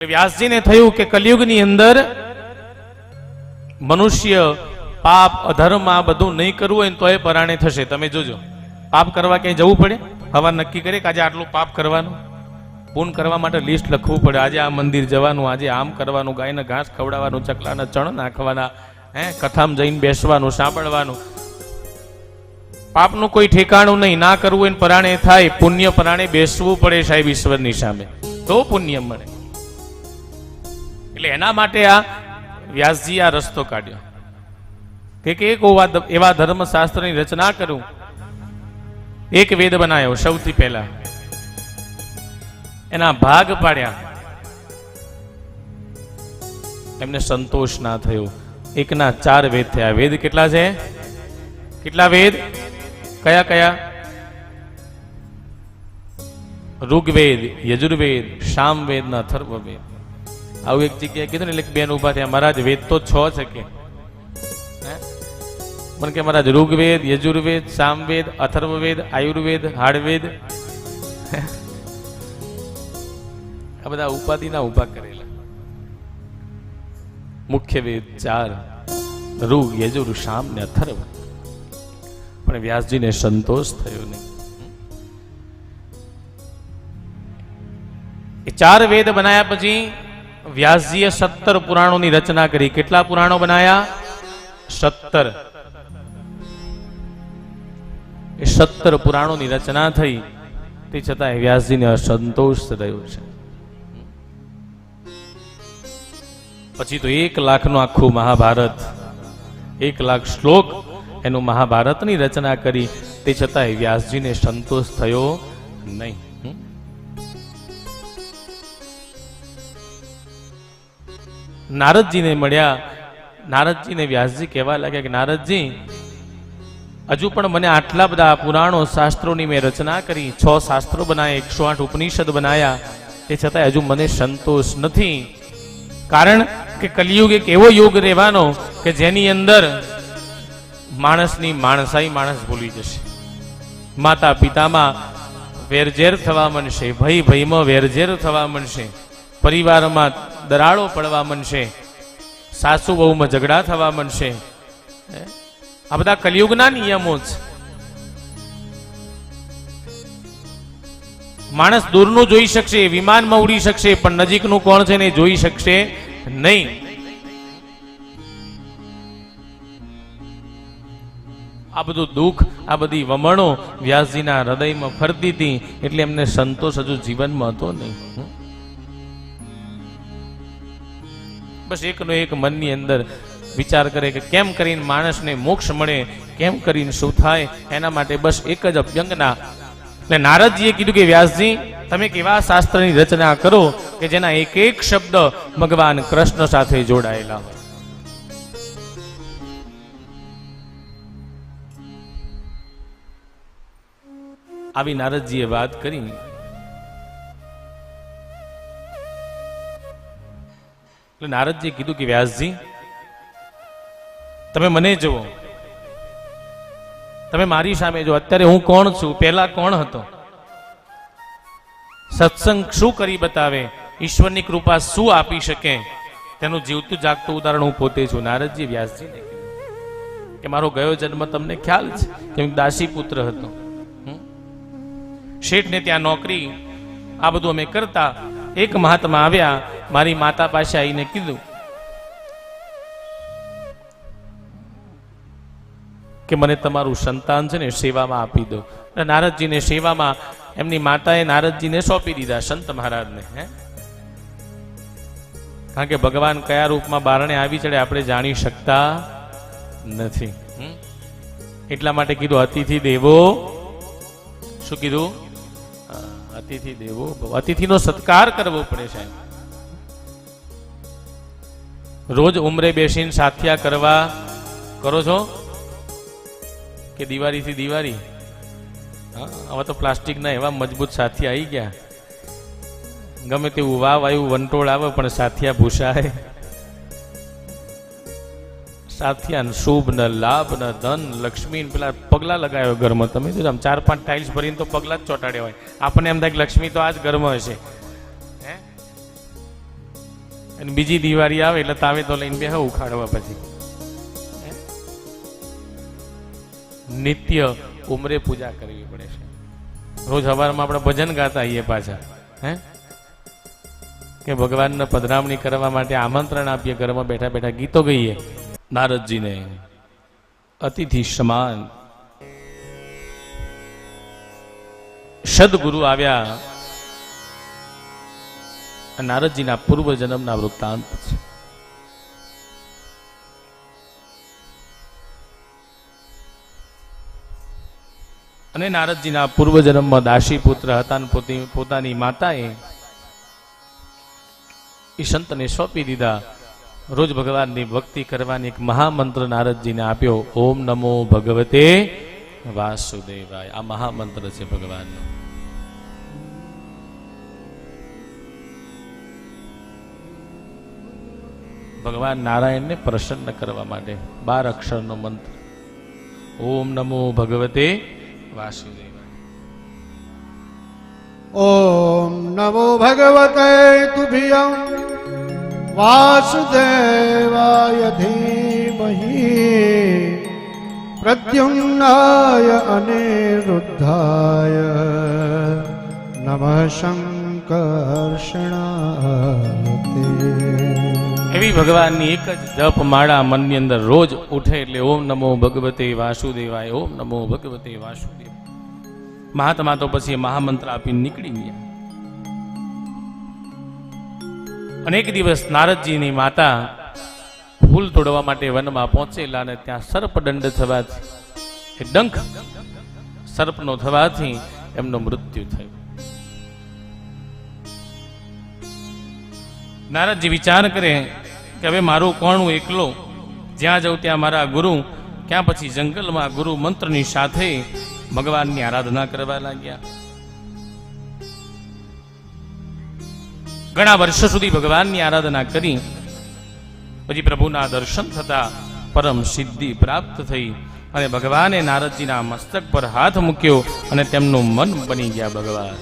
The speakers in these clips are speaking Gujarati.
વ્યાસજીને થયું કે કલિયુગની અંદર મનુષ્ય પાપ અધર્મ આ બધું નહીં કરવું હોય તો એ પરાણે થશે. તમે જોજો, પાપ કરવા ક્યાંય જવું પડે, હવાર નક્કી કરે કે આજે આટલું પાપ કરવાનું, પૂર્ણ કરવા માટે લિસ્ટ લખવું પડે. આજે આ મંદિર જવાનું, આજે આમ કરવાનું, ગાયને ઘાસ ખવડાવવાનું, ચકલાને ચણ નાખવાના, કથામાં જઈને બેસવાનું, સાંભળવાનું. પાપનું કોઈ ઠેકાણું નહીં, ના કરવું એને પરાણે થાય. પુણ્ય પરાણે બેસવું પડે સાહેબ ઈશ્વરની સામે, તો પુણ્ય મળે. એટલે એના માટે આ વ્યાસજી આ રસ્તો કાઢ્યો કે એક એવા ધર્મશાસ્ત્રની રચના કરું. એક વેદ બનાવ્યો સૌથી પહેલા, એના ભાગ પાડ્યા. એમને સંતોષ ના થયો. એકના 4 વેદ થયા. વેદ કેટલા છે? કેટલા વેદ? કયા કયા? ઋગ્વેદ, યજુર્વેદ, સામવેદ ને અથર્વવેદ. આવું એક જગ્યાએ કીધું ને એટલે બેન ઉભા થયા, મહારાજ વેદ તો 6 છે કે. મને કે મહારાજ ઋગ્વેદ, યજુર્વેદ, સામવેદ, અથર્વવેદ, આયુર્વેદ, હાડવેદ, આ બધા ઉપાધિના ઉભા કરેલા. મુખ્ય વેદ 4, ઋગ, યજુર, સામ ને અથર્વ. પણ વ્યાસજીને સંતોષ થયો નહીં. એ 4 વેદ બનાયા પછી વ્યાસજીએ 17 પુરાણોની રચના કરી. કેટલા પુરાણો બનાયા? 17. એ 17 પુરાણોની રચના થઈ. તે છતાં વ્યાસજીને અસંતોષ રહ્યો છે. પછી તો 1 લાખનું આખું મહાભારત, 1 લાખ શ્લોક એનું મહાભારતની રચના કરી. તે છતાં વ્યાસજીને સંતોષ થયો નહીં. નારદજીને મળ્યા. નારદજીને વ્યાસજી કહેવા લાગ્યા કે નારદજી, હજુ પણ મને આટલા બધા પુરાણો શાસ્ત્રોની મેં રચના કરી, 6 શાસ્ત્રો બનાવ્યા, 108 ઉપનિષદ બનાવ્યા, તે છતાં હજુ મને સંતોષ નથી. કારણ કે કલિયુગ એક એવો યુગ રહેવાનો કે જેની અંદર માણસની માણસાઈ માણસ ભૂલી જશે. માતા પિતામાં વેરઝેર થવા માંડશે, ભય ભયમાં વેરઝેર થવા માંડશે, પરિવારમાં દરાળો પડવા માંડશે, સાસુ વહુમાં ઝઘડા થવા માંડશે. આ બધા કલિયુગના નિયમો છે. માણસ દૂરનું જોઈ શકશે, વિમાનમાં ઉડી શકશે, પણ નજીકનું કોણ છે ને જોઈ શકશે નહીં. આ બધું દુઃખ, આ બધી વમણો વ્યાસજીના હૃદયમાં ફરતી હતી. એટલે એમને સંતોષ હજુ જીવનમાં હતો નહીં. બસ એકનો એક મનની અંદર વિચાર કરે કે કેમ કરીને માણસને મોક્ષ મળે, કેમ કરીને શું થાય, એના માટે બસ એક જ અભ્યંગના. એટલે નારદજીએ કીધું કે વ્યાસજી, તમે કેવા શાસ્ત્રની રચના કરો કે જેના એક એક શબ્દ ભગવાન કૃષ્ણ સાથે જોડાયેલા હોય. આવી નારદજીએ વાત કરી. એટલે નારદજીએ કીધું કે વ્યાસજી, તમે મને જુઓ, તમે મારી સામે જો. અત્યારે હું કોણ છું, પહેલા કોણ હતો? સત્સંગ શું કરી બતાવે, ઈશ્વરની કૃપા શું આપી શકે, તેનું જીવતું જાગતું ઉદાહરણ હું પોતે છું. નારદજી વ્યાસજીને કીધું કે મારો ગયો જન્મ તમને ખ્યાલ છે કે હું દાસી પુત્ર હતો. શેઠને ત્યાં નોકરી, આ બધું અમે કરતા. એક મહાત્મા આવ્યા, મારી માતા પાસે આવીને કીધું કે મને તમારું સંતાન છે ને સેવામાં આપી દો. નારદજીને સેવામાં એમની માતાએ નારદજીને સોંપી દીધા સંત મહારાજને. કારણ કે ભગવાન કયા રૂપમાં બારણે આવી ચડે આપણે જાણી શકતા નથી. એટલા માટે કીધું અતિથિ દેવો. શું કીધું? અતિથિ દેવો ભવ. અતિથિનો સત્કાર કરવો પડે સાહેબ. રોજ ઉમરે બેસીને સાથિયા કરવા કરો છો કે દિવાળીથી દિવાળી? હવે તો પ્લાસ્ટિકના એવા મજબૂત સાથિયા આવી ગયા, ગમે તેવું વાવ આવ્યું, વંટોળ આવે પણ સાથિયા ભૂસાય. સાથિયા શુભ ન લાભ ન ધન લક્ષ્મી પેલા પગલા લગાવ્યો ઘરમાં. તમે જો આમ 4-5 ટાઇલ્સ ભરીને તો પગલા જ ચોટાડ્યા હોય. આપણને એમ થાય કે લક્ષ્મી તો આ જ ઘરમાં હશે. અને બીજી દિવાળી આવે એટલે તાવે તો લઈને બેહો ઉખાડવા પછી નિત્ય ઉમરે પૂજા કરવી પડે છે. રોજ સવારમાં આપણે ભજન ગાતા આવીએ પાછા હે કે ભગવાનને પધરામણી કરવા માટે આમંત્રણ આપીએ, ઘરમાં બેઠા બેઠા ગીતો ગઈએ. નારદજીને અતિથિ સમાન સદગુરુ આવ્યા. નારદજીના પૂર્વ જન્મના વૃત્તાંત છે. અને નારદજીના પૂર્વ જન્મમાં દાસી પુત્ર હતા અને પોતાની માતાએ એ સંતને સોંપી દીધા. રોજ ભગવાનની ભક્તિ કરવાની એક મહામંત્ર નારદજીને આપ્યો. ઓમ નમો ભગવતે વાસુદેવાય. આ મહામંત્ર છે ભગવાનનો. ભગવાન નારાયણને પ્રસન્ન કરવા માટે 12 અક્ષરનો મંત્ર. ઓમ નમો ભગવતે વાસુદેવાય. ઓમ નમો ભગવતે તુભ્યં વાસુદેવાય ધીમહિ પ્રદ્યુમ્નાય અનિરુદ્ધાય નમઃ શંકર્ષણાતે. એવી ભગવાનની એક જ જપ માળા મનની અંદર રોજ ઉઠે એટલે ઓમ નમો ભગવતે વાસુદેવાય, ઓમ નમો ભગવતે વાસુદેવાય. મહાત્મા તો પછી મહામંત્ર આપીને નીકળી ગયા. અનેક દિવસ નારદજીની માતા ફૂલ તોડવા માટે વનમાં પહોંચેલા અને ત્યાં સર્પદંડ થવાથી, એ ડંખ સર્પનો થવાથી એમનું મૃત્યુ થયું. નારદજી વિચાર કરે કે હવે મારું કોણ, એકલો જ્યાં જાઉં ત્યાં મારા ગુરુ. ક્યાં પછી જંગલમાં ગુરુ મંત્રની સાથે ભગવાનની આરાધના કરવા લાગ્યા. ઘણા વર્ષો સુધી ભગવાનની આરાધના કરી. પછી પ્રભુના દર્શન થતા પરમ સિદ્ધિ પ્રાપ્ત થઈ અને ભગવાને નારદજીના મસ્તક પર હાથ મૂક્યો અને તેમનું મન બની ગયા ભગવાન.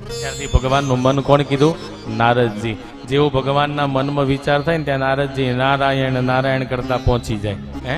ત્યારથી ભગવાનનું મન કોણ કીધું? નારદજી. જેવો ભગવાનના મનમાં વિચાર થાય ને ત્યાં નારદજી નારાયણ નારાયણ કરતા પહોંચી જાય. હે